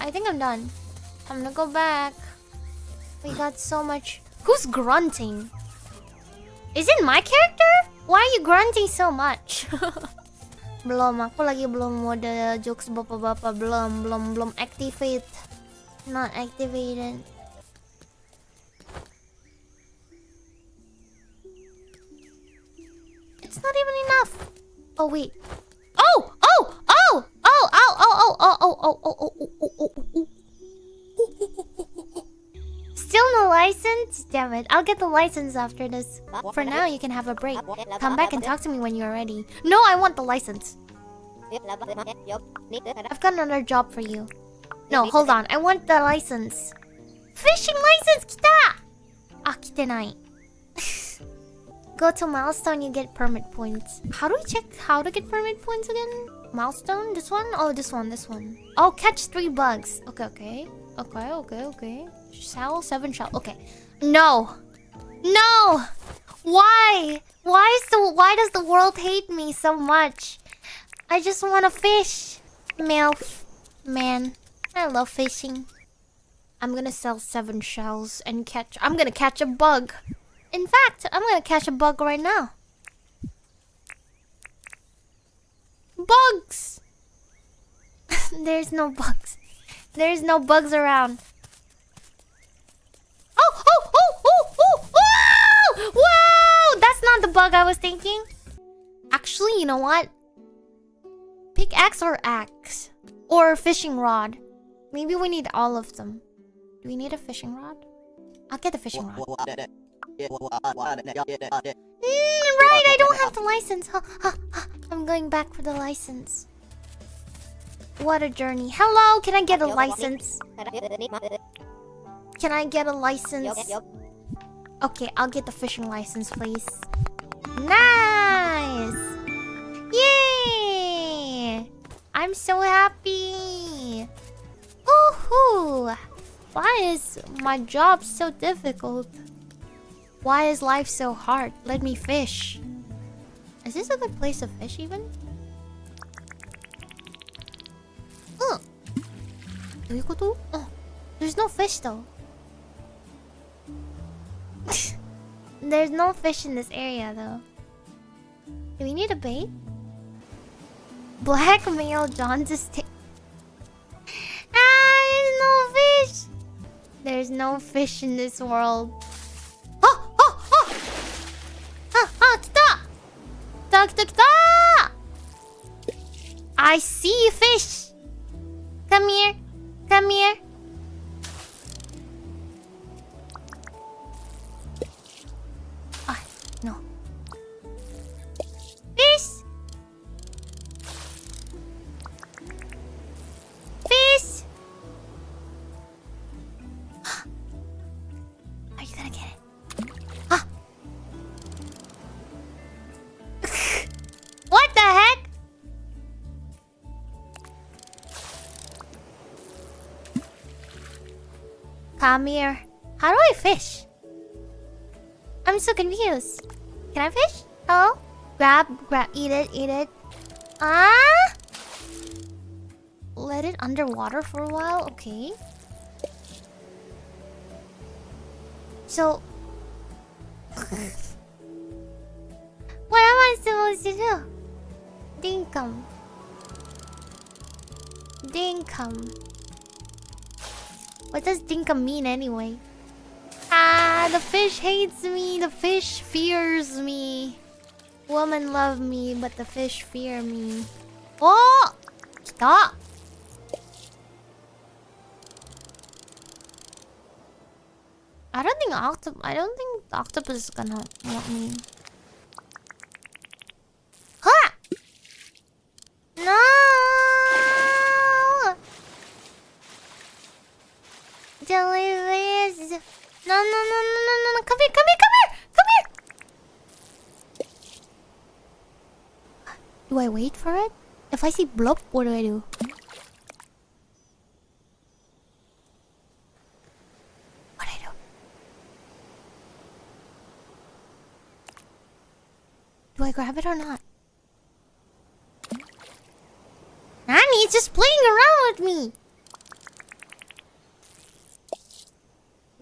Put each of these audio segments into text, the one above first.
I think I'm done. I'm gonna go back. We got so much. Who's grunting? Is it my character? Why are you grunting so much? Belum, aku lagi belum mode jokes bapak-bapak. Belum activate. Not activated. It's not even enough. Oh wait. Oh. Still no license? Damn it. I'll get the license after this. For now, you can have a break. Come back and talk to me when you're ready. No, I want the license. I've got another job for you. No, hold on. I want the license. Fishing license! Kita! Ah, kitenai. Go to milestone, you get permit points. How do we check how to get permit points again? Milestone? This one? Oh, this one. Oh, catch 3 bugs. Okay. Shell, 7 shell. Okay. No! Why? Why does the world hate me so much? I just want to fish. MILF. Man, I love fishing. I'm gonna sell 7 shells and I'm gonna catch a bug. In fact, I'm gonna catch a bug right now. Bugs! There's no bugs. There's no bugs around. Oh! Wow! That's not the bug I was thinking. Actually, you know what? Pickaxe or axe? Or fishing rod? Maybe we need all of them. Do we need a fishing rod? I'll get the fishing rod. Right, I don't have the license. I'm going back for the license. What a journey. Hello, can I get a license? Can I get a license? Okay, I'll get the fishing license, please. Nice! Yay! I'm so happy. Woohoo! Why is my job so difficult? Why is life so hard? Let me fish. Is this a good place to fish even? Oh, there's no fish though. There's no fish in this area though. Do we need a bait? Blackmail John to stay. There's no fish. There's no fish in this world. I see fish. Come here. Ah, no. Fish. Are you gonna get it? Ah. What the heck? Come here. How do I fish? I'm so confused. Can I fish? Oh, grab, eat it. Ah! Let it underwater for a while, okay. So... what am I supposed to do? Dinkum. What does Dinkum mean anyway? Ah, the fish hates me. The fish fears me. Women love me, but the fish fear me. Oh! Stop! I don't think octopus is gonna want me. Huh! No! Delicious! No! Come here! Do I wait for it? If I see blob, what do I do? Do I grab it or not? Nani, it's just playing around with me.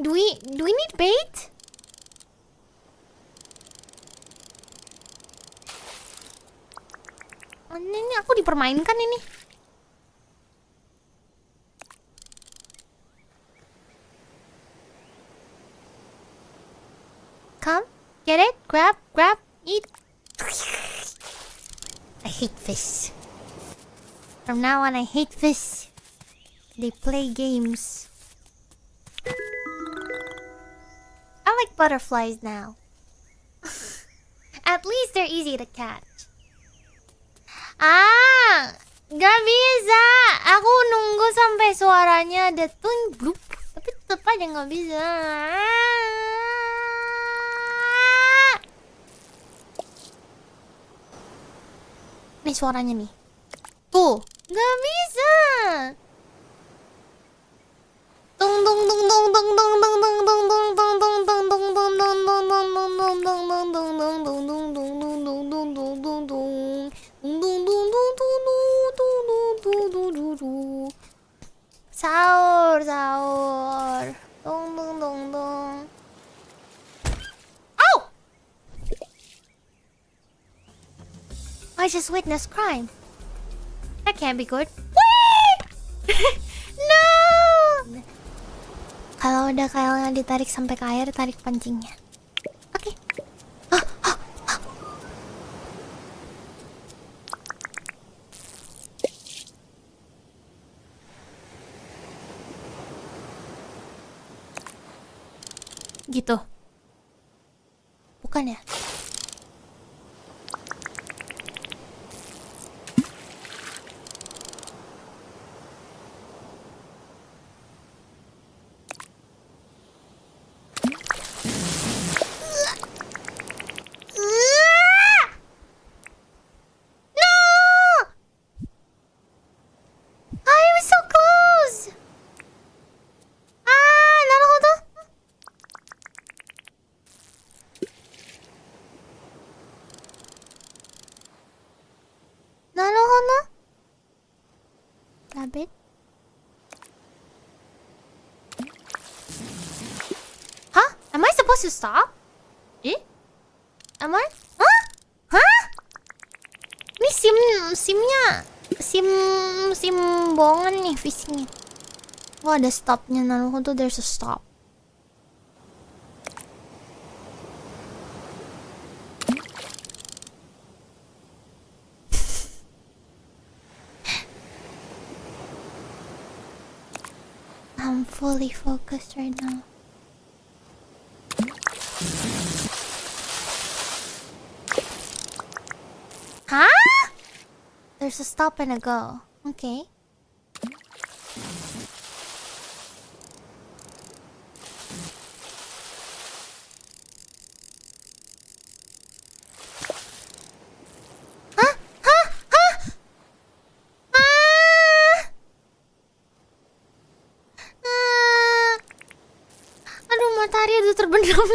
Do we need bait? Ini aku dipermainkan ini. Come, get it, grab, eat. I hate fish. From now on, I hate fish. They play games. I like butterflies now. At least they're easy to catch. Ah, gak bisa. Aku nunggu sampai suaranya ada tung grup, tapi tetap aja gak bisa. Nih suaranya nih. Tuh, gak bisa. Tung tung tung tung tung tung tung tung tung tung tung tung tung tung tung tung tung tung tung sahur. Tung tung tung tung. Oh! I just witnessed crime. That can't be good. No! Kalau udah kailnya ditarik sampai ke air, tarik pancingnya. Oke. Gitu. Bukan ya? Rabbit. Huh? Am I supposed to stop? Eh? Am I? Huh? Huh? Ini simnya sim bohongan nih fishingnya. Oh ada stopnya, Naruto. There's a stop. I'm fully focused right now. Huh? There's a stop and a go. Okay.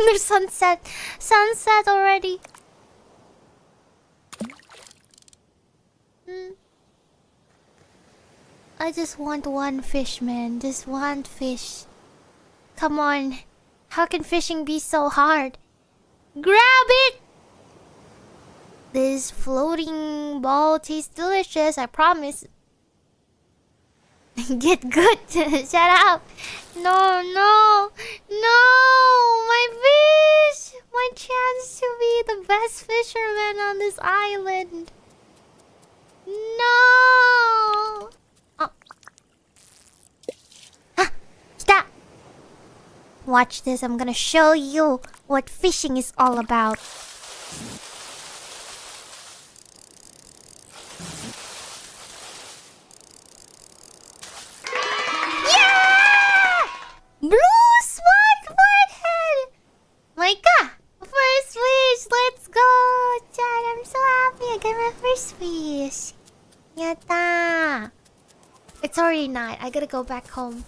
There's sunset already. I just want one fish, man. Just one fish. Come on. How can fishing be so hard? Grab it! This floating ball tastes delicious, I promise. Get good. Shut up. No. My fish. My chance to be the best fisherman on this island. No. Oh. Stop. Watch this. I'm gonna show you what fishing is all about. Blue spot flathead! Micah! First fish! Let's go! Chad, I'm so happy I got my first fish. Yatta! It's already night. I gotta go back home.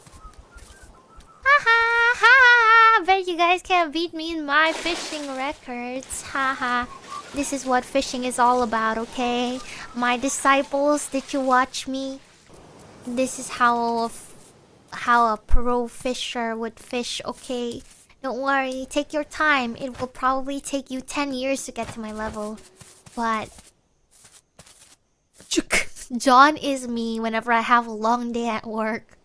Ha! Bet you guys can't beat me in my fishing records. Haha. This is what fishing is all about, okay? My disciples, did you watch me? This is how how a pro fisher would fish, okay? Don't worry, take your time. It will probably take you 10 years to get to my level. But John is me whenever I have a long day at work.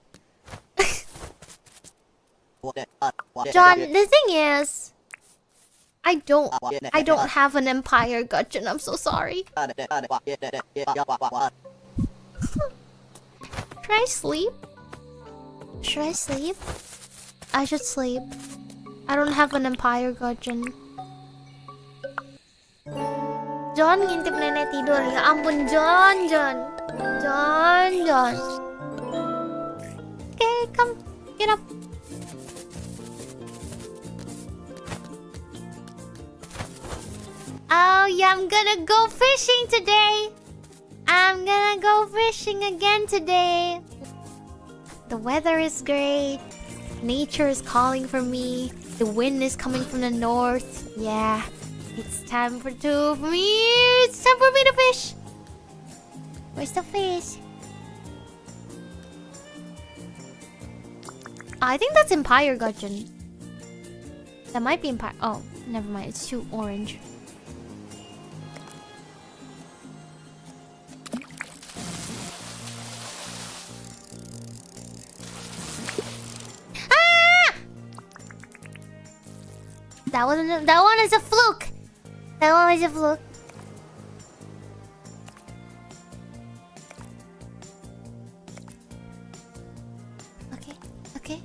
John, the thing is, I don't have an Empire Gudgeon. I'm so sorry. Should I sleep? Should I sleep? I should sleep. I don't have an Empire Gudgeon. John ngintip nenek tidur. Ya ampun, John. Okay, come. Get up. Oh yeah, I'm gonna go fishing today. I'm gonna go fishing again today. The weather is great. Nature is calling for me. The wind is coming from the north. Yeah, it's time for me. It's time for me to fish. Where's the fish? I think that's Empire Gudgeon. That might be Empire. Oh, never mind. It's too orange. That one is a fluke. That one is a fluke. Okay.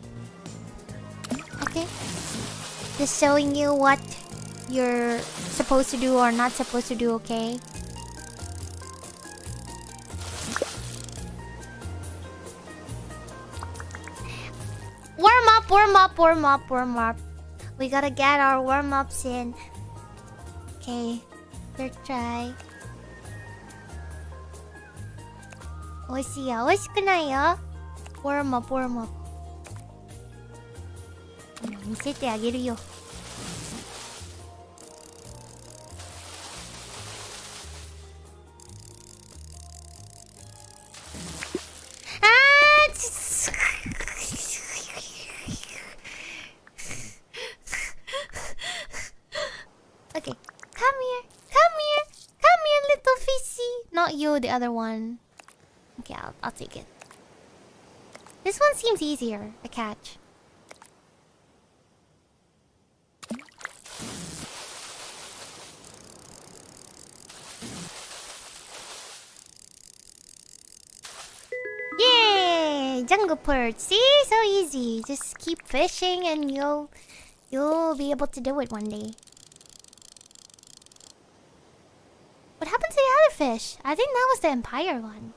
Just showing you what you're supposed to do or not supposed to do, okay? Warm up. We gotta get our warm-ups in. Okay, third try. 美味しいよ。美味しくないよ。warm up. 見せてあげるよ。Okay, come here, little fishy. Not you, the other one. Okay, I'll take it. This one seems easier to catch. Yay! Jungle perch. See? So easy. Just keep fishing and you'll be able to do it one day. What happened to the other fish? I think that was the Empire one.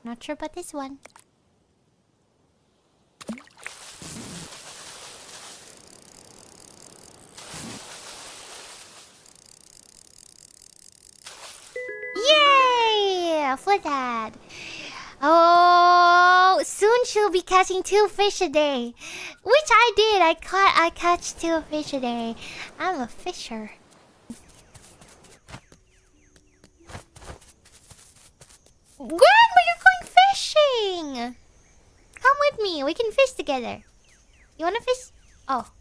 Not sure about this one. Yay! For that. Oh, soon she'll be catching 2 fish a day. Which I did. I catch 2 fish a day. I'm a fisher. Grandma, you're going fishing! Come with me. We can fish together. You wanna fish? Oh.